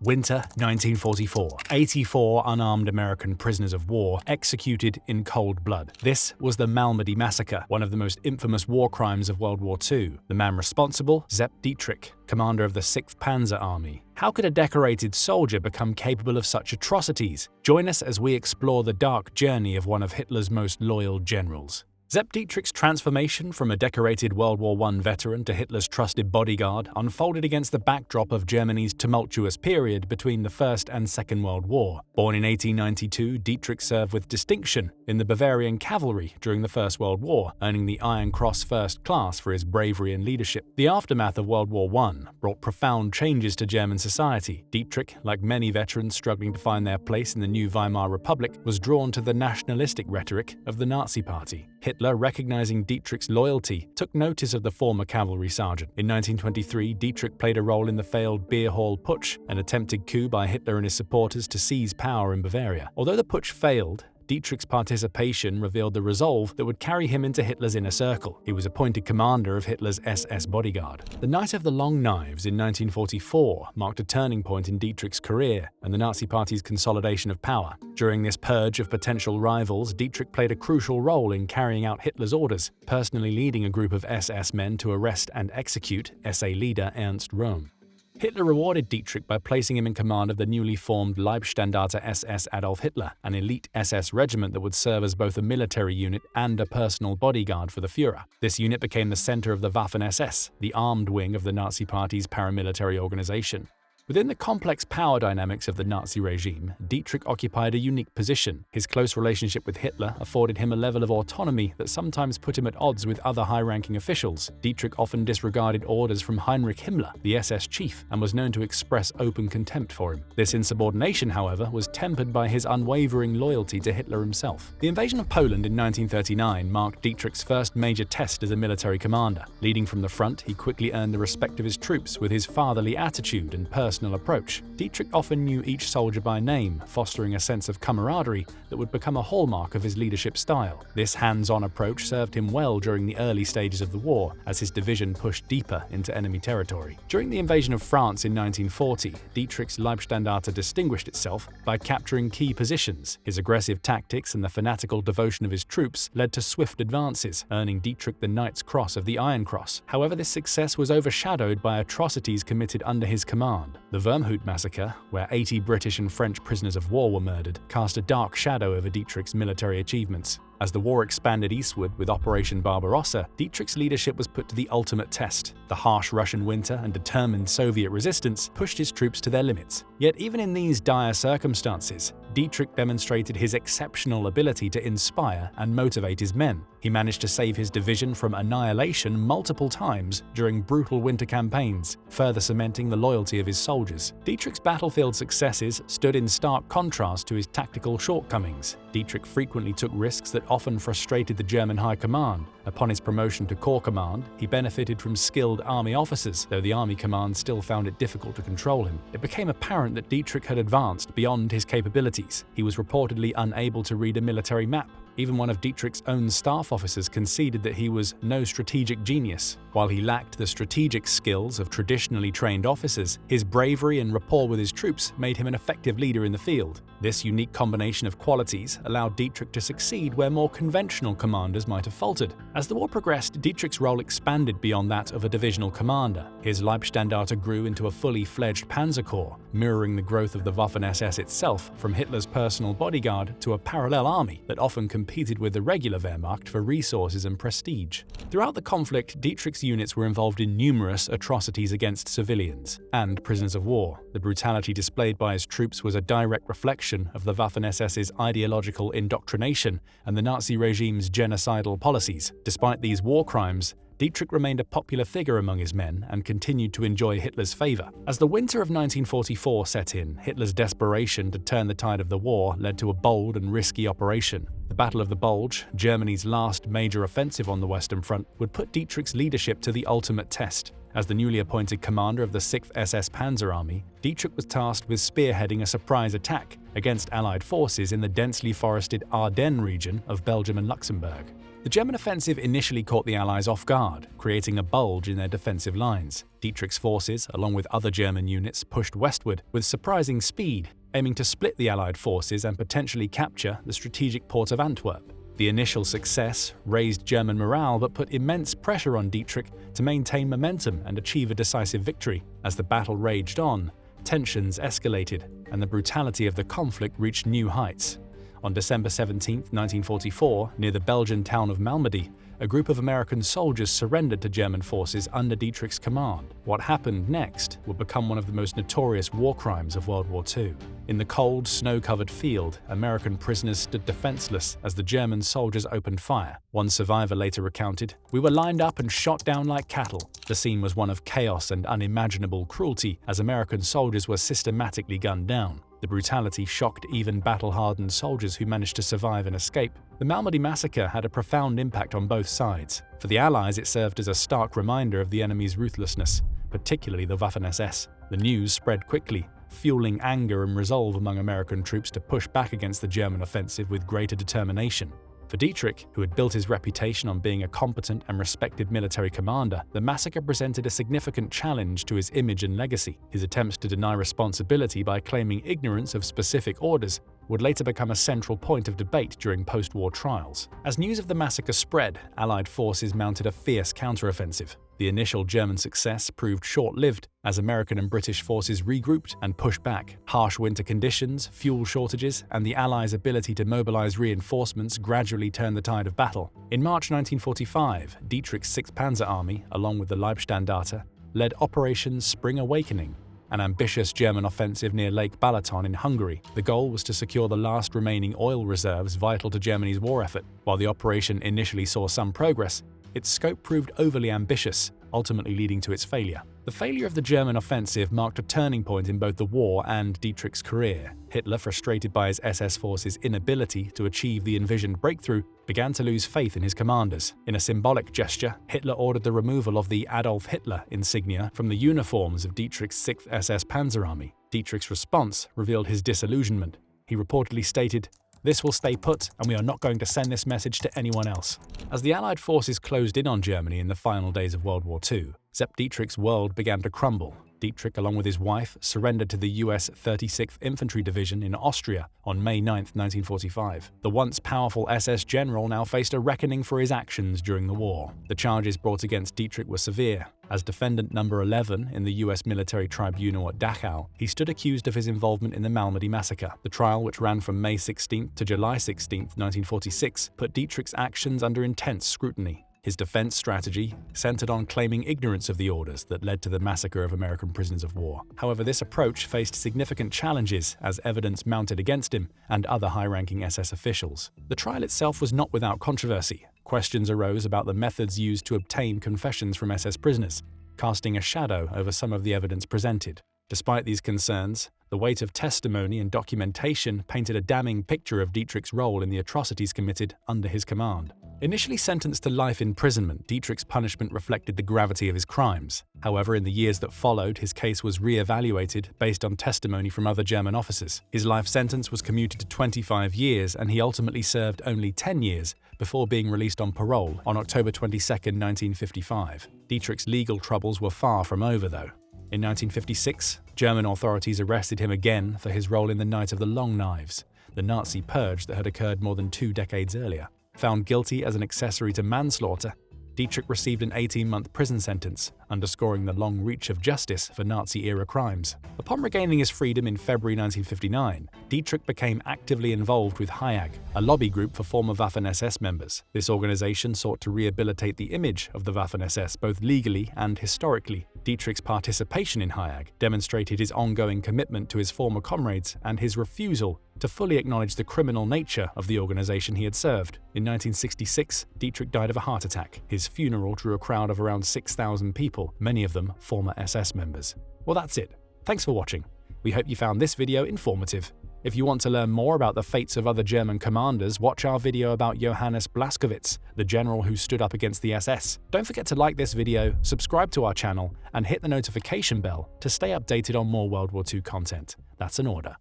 Winter 1944. 84 unarmed American prisoners of war executed in cold blood. This was the Malmedy massacre, one of the most infamous war crimes of World War II. The man responsible, Sepp Dietrich, commander of the 6th Panzer Army. How could a decorated soldier become capable of such atrocities? Join us as we explore the dark journey of one of Hitler's most loyal generals. Sepp Dietrich's transformation from a decorated World War I veteran to Hitler's trusted bodyguard unfolded against the backdrop of Germany's tumultuous period between the First and Second World War. Born in 1892, Dietrich served with distinction in the Bavarian cavalry during the First World War, earning the Iron Cross First Class for his bravery and leadership. The aftermath of World War I brought profound changes to German society. Dietrich, like many veterans struggling to find their place in the new Weimar Republic, was drawn to the nationalistic rhetoric of the Nazi Party. Hitler, recognizing Dietrich's loyalty, took notice of the former cavalry sergeant. In 1923, Dietrich played a role in the failed Beer Hall Putsch, an attempted coup by Hitler and his supporters to seize power in Bavaria. Although the putsch failed, Dietrich's participation revealed the resolve that would carry him into Hitler's inner circle. He was appointed commander of Hitler's SS bodyguard. The Night of the Long Knives in 1944 marked a turning point in Dietrich's career and the Nazi Party's consolidation of power. During this purge of potential rivals, Dietrich played a crucial role in carrying out Hitler's orders, personally leading a group of SS men to arrest and execute SA leader Ernst Röhm. Hitler rewarded Dietrich by placing him in command of the newly formed Leibstandarte SS Adolf Hitler, an elite SS regiment that would serve as both a military unit and a personal bodyguard for the Führer. This unit became the center of the Waffen-SS, the armed wing of the Nazi Party's paramilitary organization. Within the complex power dynamics of the Nazi regime, Dietrich occupied a unique position. His close relationship with Hitler afforded him a level of autonomy that sometimes put him at odds with other high-ranking officials. Dietrich often disregarded orders from Heinrich Himmler, the SS chief, and was known to express open contempt for him. This insubordination, however, was tempered by his unwavering loyalty to Hitler himself. The invasion of Poland in 1939 marked Dietrich's first major test as a military commander. Leading from the front, he quickly earned the respect of his troops with his fatherly attitude and personal approach. Dietrich often knew each soldier by name, fostering a sense of camaraderie that would become a hallmark of his leadership style. This hands-on approach served him well during the early stages of the war, as his division pushed deeper into enemy territory. During the invasion of France in 1940, Dietrich's Leibstandarte distinguished itself by capturing key positions. His aggressive tactics and the fanatical devotion of his troops led to swift advances, earning Dietrich the Knight's Cross of the Iron Cross. However, this success was overshadowed by atrocities committed under his command. The Wormhout massacre, where 80 British and French prisoners of war were murdered, cast a dark shadow over Dietrich's military achievements. As the war expanded eastward with Operation Barbarossa, Dietrich's leadership was put to the ultimate test. The harsh Russian winter and determined Soviet resistance pushed his troops to their limits. Yet even in these dire circumstances, Dietrich demonstrated his exceptional ability to inspire and motivate his men. He managed to save his division from annihilation multiple times during brutal winter campaigns, further cementing the loyalty of his soldiers. Dietrich's battlefield successes stood in stark contrast to his tactical shortcomings. Dietrich frequently took risks that often frustrated the German high command. Upon his promotion to Corps Command, he benefited from skilled army officers, though the army command still found it difficult to control him. It became apparent that Dietrich had advanced beyond his capabilities. He was reportedly unable to read a military map. Even one of Dietrich's own staff officers conceded that he was no strategic genius. While he lacked the strategic skills of traditionally trained officers, his bravery and rapport with his troops made him an effective leader in the field. This unique combination of qualities allowed Dietrich to succeed where more conventional commanders might have faltered. As the war progressed, Dietrich's role expanded beyond that of a divisional commander. His Leibstandarte grew into a fully fledged Panzer Corps, mirroring the growth of the Waffen-SS itself, from Hitler's personal bodyguard to a parallel army that often competed with the regular Wehrmacht for resources and prestige. Throughout the conflict, Dietrich's units were involved in numerous atrocities against civilians and prisoners of war. The brutality displayed by his troops was a direct reflection of the Waffen-SS's ideological indoctrination and the Nazi regime's genocidal policies. Despite these war crimes, Dietrich remained a popular figure among his men and continued to enjoy Hitler's favor. As the winter of 1944 set in, Hitler's desperation to turn the tide of the war led to a bold and risky operation. The Battle of the Bulge, Germany's last major offensive on the Western Front, would put Dietrich's leadership to the ultimate test. As the newly appointed commander of the 6th SS Panzer Army, Dietrich was tasked with spearheading a surprise attack against Allied forces in the densely forested Ardennes region of Belgium and Luxembourg. The German offensive initially caught the Allies off guard, creating a bulge in their defensive lines. Dietrich's forces, along with other German units, pushed westward with surprising speed, aiming to split the Allied forces and potentially capture the strategic port of Antwerp. The initial success raised German morale but put immense pressure on Dietrich to maintain momentum and achieve a decisive victory. As the battle raged on, tensions escalated, and the brutality of the conflict reached new heights. On December 17, 1944, near the Belgian town of Malmedy, a group of American soldiers surrendered to German forces under Dietrich's command. What happened next would become one of the most notorious war crimes of World War II. In the cold, snow-covered field, American prisoners stood defenseless as the German soldiers opened fire. One survivor later recounted, "We were lined up and shot down like cattle." The scene was one of chaos and unimaginable cruelty as American soldiers were systematically gunned down. The brutality shocked even battle-hardened soldiers who managed to survive and escape. The Malmedy massacre had a profound impact on both sides. For the Allies, it served as a stark reminder of the enemy's ruthlessness, particularly the Waffen-SS. The news spread quickly, fueling anger and resolve among American troops to push back against the German offensive with greater determination. For Dietrich, who had built his reputation on being a competent and respected military commander, the massacre presented a significant challenge to his image and legacy. His attempts to deny responsibility by claiming ignorance of specific orders would later become a central point of debate during post-war trials. As news of the massacre spread, Allied forces mounted a fierce counteroffensive. The initial German success proved short-lived as American and British forces regrouped and pushed back. Harsh winter conditions, fuel shortages, and the Allies' ability to mobilize reinforcements gradually turned the tide of battle. In March 1945, Dietrich's 6th Panzer Army, along with the Leibstandarte, led Operation Spring Awakening, an ambitious German offensive near Lake Balaton in Hungary. The goal was to secure the last remaining oil reserves vital to Germany's war effort. While the operation initially saw some progress, its scope proved overly ambitious, ultimately leading to its failure. The failure of the German offensive marked a turning point in both the war and Dietrich's career. Hitler, frustrated by his SS forces' inability to achieve the envisioned breakthrough, began to lose faith in his commanders. In a symbolic gesture, Hitler ordered the removal of the Adolf Hitler insignia from the uniforms of Dietrich's 6th SS Panzer Army. Dietrich's response revealed his disillusionment. He reportedly stated, "This will stay put, and we are not going to send this message to anyone else." As the Allied forces closed in on Germany in the final days of World War II, Sepp Dietrich's world began to crumble. Dietrich, along with his wife, surrendered to the US 36th Infantry Division in Austria on May 9, 1945. The once powerful SS general now faced a reckoning for his actions during the war. The charges brought against Dietrich were severe. As defendant number 11 in the US military tribunal at Dachau, he stood accused of his involvement in the Malmedy massacre. The trial, which ran from May 16 to July 16, 1946, put Dietrich's actions under intense scrutiny. His defense strategy centered on claiming ignorance of the orders that led to the massacre of American prisoners of war. However, this approach faced significant challenges as evidence mounted against him and other high-ranking SS officials. The trial itself was not without controversy. Questions arose about the methods used to obtain confessions from SS prisoners, casting a shadow over some of the evidence presented. Despite these concerns, the weight of testimony and documentation painted a damning picture of Dietrich's role in the atrocities committed under his command. Initially sentenced to life imprisonment, Dietrich's punishment reflected the gravity of his crimes. However, in the years that followed, his case was re-evaluated based on testimony from other German officers. His life sentence was commuted to 25 years, and he ultimately served only 10 years before being released on parole on October 22, 1955. Dietrich's legal troubles were far from over, though. In 1956, German authorities arrested him again for his role in the Night of the Long Knives, the Nazi purge that had occurred more than 2 decades earlier. Found guilty as an accessory to manslaughter, Dietrich received an 18-month prison sentence, underscoring the long reach of justice for Nazi-era crimes. Upon regaining his freedom in February 1959, Dietrich became actively involved with HIAG, a lobby group for former Waffen-SS members. This organization sought to rehabilitate the image of the Waffen-SS both legally and historically. Dietrich's participation in HIAG demonstrated his ongoing commitment to his former comrades and his refusal to fully acknowledge the criminal nature of the organization he had served. In 1966, Dietrich died of a heart attack. His funeral drew a crowd of around 6,000 people, many of them former SS members. Well, that's it. Thanks for watching. We hope you found this video informative. If you want to learn more about the fates of other German commanders, watch our video about Johannes Blaskowitz, the general who stood up against the SS. Don't forget to like this video, subscribe to our channel, and hit the notification bell to stay updated on more World War II content. That's an order.